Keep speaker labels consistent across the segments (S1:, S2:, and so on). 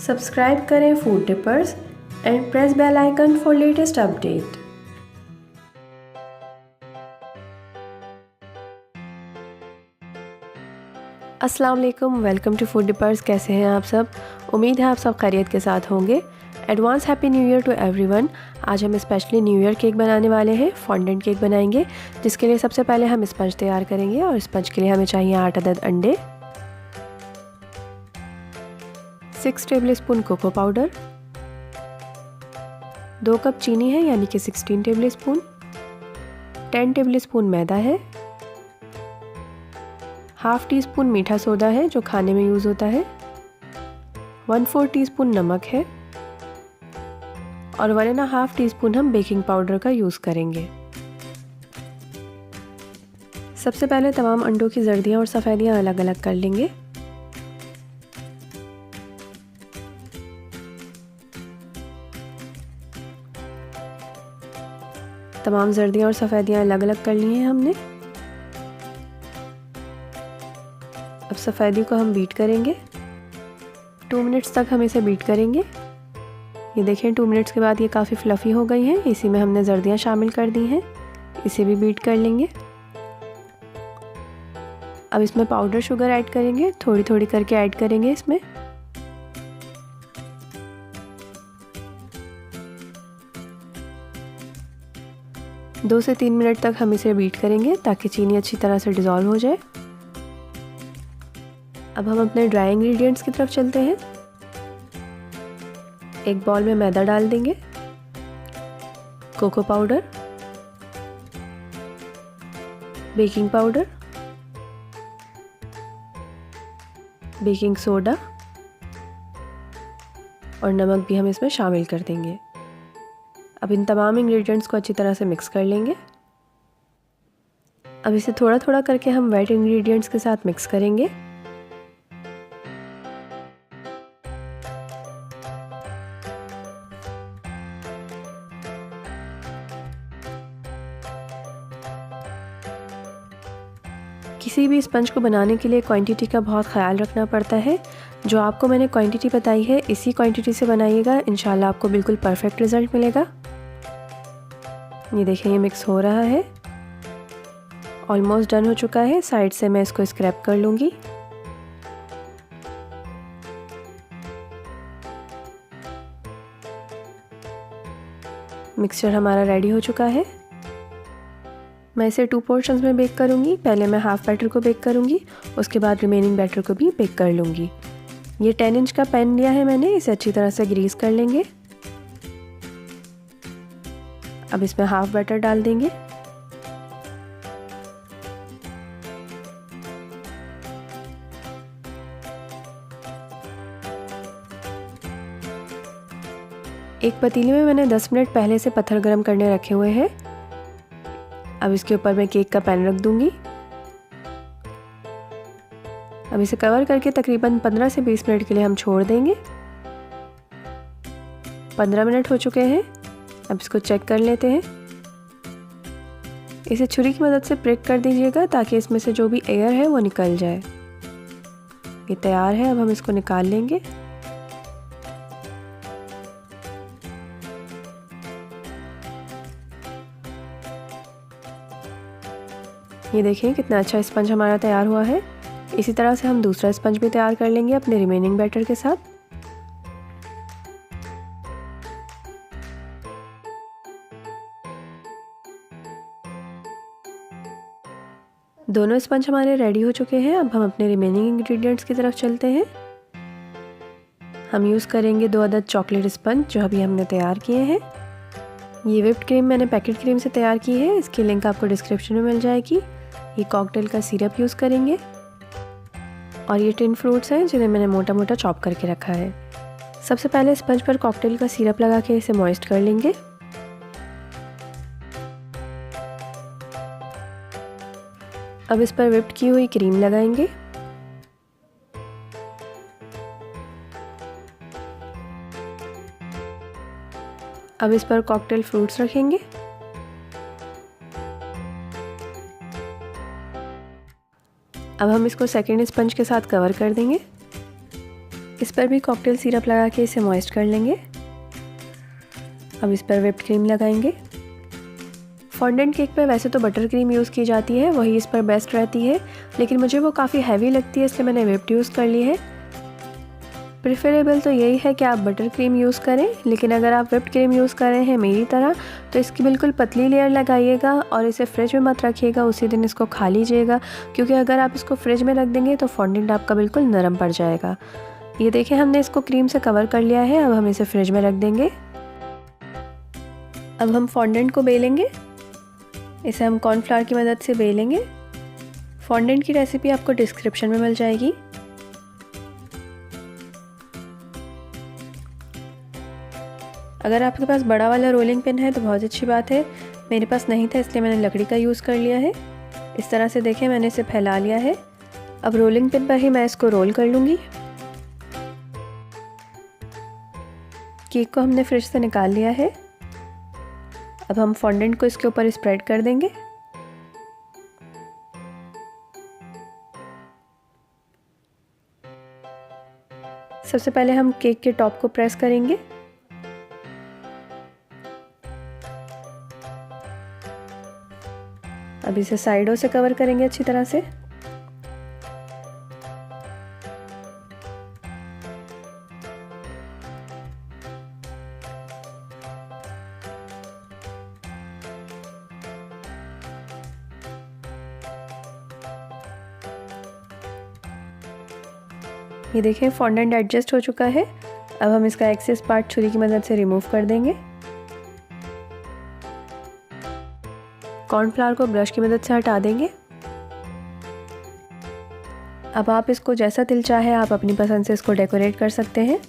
S1: Subscribe करें food tippers and press bell icon for latest update. अस्सलाम वालेकुम, welcome to food tippers. कैसे हैं आप सब? उम्मीद है आप सब खैरियत के साथ होंगे। Advance happy new year to everyone. आज हम स्पेशली न्यू ईयर केक बनाने वाले हैं। फॉन्डेंट केक बनाएंगे, जिसके लिए सबसे पहले हम स्पंज तैयार करेंगे और स्पंज के लिए हमें चाहिए 8 अदद अंडे, 6 tablespoon cocoa powder, 2 cup चीनी है यानी कि 16 टेबल स्पून, 10 टेबल स्पून मैदा है, हाफ टी स्पून मीठा सोडा है जो खाने में यूज़ होता है, 1/4 टीस्पून नमक है और 1.5 टीस्पून हम बेकिंग पाउडर का यूज़ करेंगे। सबसे पहले तमाम अंडों की जर्दियाँ और सफ़ेदियाँ अलग अलग कर लेंगे। तमाम जर्दियाँ और सफ़ेदियाँ अलग अलग कर ली हैं हमने। अब सफ़ेदी को हम बीट करेंगे। 2 मिनट्स तक हम इसे बीट करेंगे। ये देखें 2 मिनट्स के बाद ये काफ़ी फ्लफ़ी हो गई हैं। इसी में हमने जर्दियाँ शामिल कर दी हैं, इसे भी बीट कर लेंगे। अब इसमें पाउडर शुगर ऐड करेंगे, थोड़ी थोड़ी करके ऐड करेंगे इसमें। दो से 3 मिनट तक हम इसे बीट करेंगे ताकि चीनी अच्छी तरह से डिज़ोल्व हो जाए। अब हम अपने ड्राई इंग्रेडिएंट्स की तरफ चलते हैं। एक बाउल में मैदा डाल देंगे, cocoa powder, baking powder, baking soda और नमक भी हम इसमें शामिल कर देंगे। अब इन तमाम इंग्रेडिएंट्स को अच्छी तरह से मिक्स कर लेंगे। अब इसे थोड़ा थोड़ा करके हम वेट इंग्रेडिएंट्स के साथ मिक्स करेंगे। किसी भी स्पंज को बनाने के लिए क्वांटिटी का बहुत ख्याल रखना पड़ता है। जो आपको मैंने क्वांटिटी बताई है इसी क्वांटिटी से बनाइएगा, इंशाल्लाह आपको बिल्कुल परफेक्ट रिज़ल्ट मिलेगा। ये देखें ये मिक्स हो रहा है, ऑलमोस्ट डन हो चुका है। साइड से मैं इसको स्क्रैप कर लूँगी। मिक्सचर हमारा रेडी हो चुका है। मैं इसे 2 पोर्शंस में बेक करूँगी। पहले मैं हाफ बैटर को बेक करूँगी, उसके बाद रिमेनिंग बैटर को भी बेक कर लूँगी। ये 10 इंच का पैन लिया है मैंने, इसे अच्छी तरह से ग्रीस कर लेंगे। अब इसमें हाफ बैटर डाल देंगे। एक पतीले में मैंने 10 मिनट पहले से पत्थर गरम करने रखे हुए हैं। अब इसके ऊपर मैं केक का पैन रख दूंगी। अब इसे कवर करके तकरीबन 15 से 20 मिनट के लिए हम छोड़ देंगे। 15 मिनट हो चुके हैं। अब इसको चेक कर लेते हैं। इसे छुरी की मदद से प्रिक कर दीजिएगा ताकि इसमें से जो भी एयर है वो निकल जाए। ये तैयार है, अब हम इसको निकाल लेंगे। ये देखें कितना अच्छा स्पंज हमारा तैयार हुआ है। इसी तरह से हम दूसरा स्पंज भी तैयार कर लेंगे अपने रिमेनिंग बैटर के साथ। दोनों स्पंज हमारे रेडी हो चुके हैं। अब हम अपने रिमेनिंग इंग्रेडिएंट्स की तरफ चलते हैं। हम यूज़ करेंगे 2 अदद चॉकलेट स्पंज जो अभी हमने तैयार किए हैं। ये व्हिप्ड क्रीम मैंने पैकेट क्रीम से तैयार की है, इसकी लिंक आपको डिस्क्रिप्शन में मिल जाएगी। ये कॉकटेल का सिरप यूज़ करेंगे और ये टिन फ्रूट्स हैं जिन्हें मैंने मोटा मोटा चॉप करके रखा है। सबसे पहले स्पंज पर कॉकटेल का सिरप लगा के इसे मॉइस्ट कर लेंगे। अब इस पर व्हिप्ड की हुई क्रीम लगाएंगे। अब इस पर कॉकटेल फ्रूट्स रखेंगे। अब हम इसको सेकेंड स्पंज के साथ कवर कर देंगे। इस पर भी कॉकटेल सिरप लगा के इसे मॉइस्ट कर लेंगे। अब इस पर व्हिप्ड क्रीम लगाएंगे। फॉन्डेंट केक पे वैसे तो बटर क्रीम यूज़ की जाती है, वही इस पर बेस्ट रहती है, लेकिन मुझे वो काफ़ी हैवी लगती है, इसलिए मैंने व्हिप्ड यूज़ कर ली है। प्रेफरेबल तो यही है कि आप बटर क्रीम यूज़ करें, लेकिन अगर आप व्हिप्ड क्रीम यूज़ कर रहे हैं मेरी तरह तो इसकी बिल्कुल पतली लेयर लगाइएगा और इसे फ्रिज में मत रखिएगा, उसी दिन इसको खा लीजिएगा, क्योंकि अगर आप इसको फ्रिज में रख देंगे तो फॉन्डेंट आपका बिल्कुल नरम पड़ जाएगा। ये देखें, हमने इसको क्रीम से कवर कर लिया है। अब हम इसे फ्रिज में रख देंगे। अब हम फॉन्डेंट को बेलेंगे। इसे हम कॉर्नफ्लावर की मदद से बेलेंगे। फॉन्डेंट की रेसिपी आपको डिस्क्रिप्शन में मिल जाएगी। अगर आपके पास बड़ा वाला रोलिंग पिन है तो बहुत अच्छी बात है, मेरे पास नहीं था इसलिए मैंने लकड़ी का यूज़ कर लिया है। इस तरह से देखें, मैंने इसे फैला लिया है। अब रोलिंग पिन पर ही मैं इसको रोल कर लूँगी। केक को हमने फ्रिज से निकाल लिया है। अब हम फॉन्डेंट को इसके ऊपर स्प्रेड कर देंगे। सबसे पहले हम केक के टॉप को प्रेस करेंगे। अब इसे साइडों से कवर करेंगे अच्छी तरह से। ये देखें, फॉन्डेंट एडजस्ट हो चुका है। अब हम इसका एक्सेस पार्ट छुरी की मदद से रिमूव कर देंगे। कॉर्नफ्लावर को ब्रश की मदद से हटा देंगे। अब आप इसको जैसा दिल चाहे आप अपनी पसंद से इसको डेकोरेट कर सकते हैं।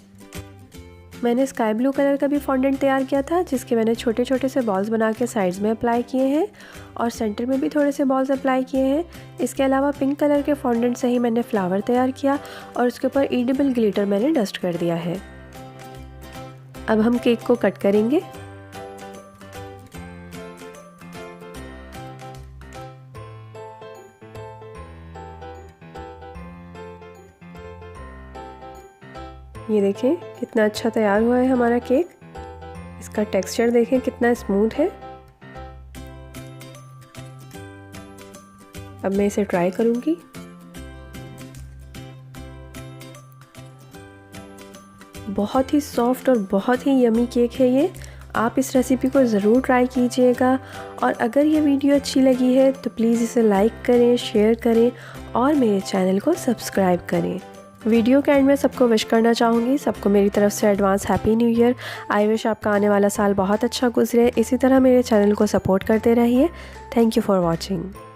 S1: मैंने स्काई ब्लू कलर का भी फॉन्डेंट तैयार किया था, जिसके मैंने छोटे छोटे से बॉल्स बना के साइड्स में अप्लाई किए हैं और सेंटर में भी थोड़े से बॉल्स अप्लाई किए हैं। इसके अलावा पिंक कलर के फॉन्डेंट से ही मैंने फ्लावर तैयार किया और उसके ऊपर ईडेबल ग्लिटर मैंने डस्ट कर दिया है। अब हम केक को कट करेंगे। ये देखें कितना अच्छा तैयार हुआ है हमारा केक। इसका टेक्सचर देखें कितना स्मूथ है। अब मैं इसे ट्राई करूंगी। बहुत ही सॉफ्ट और बहुत ही यमी केक है ये। आप इस रेसिपी को ज़रूर ट्राई कीजिएगा और अगर ये वीडियो अच्छी लगी है तो प्लीज़ इसे लाइक करें, शेयर करें और मेरे चैनल को सब्सक्राइब करें। वीडियो के एंड में सबको विश करना चाहूँगी, सबको मेरी तरफ से advance happy new year. I wish आपका आने वाला साल बहुत अच्छा गुजरे। इसी तरह मेरे चैनल को सपोर्ट करते रहिए। Thank you for watching.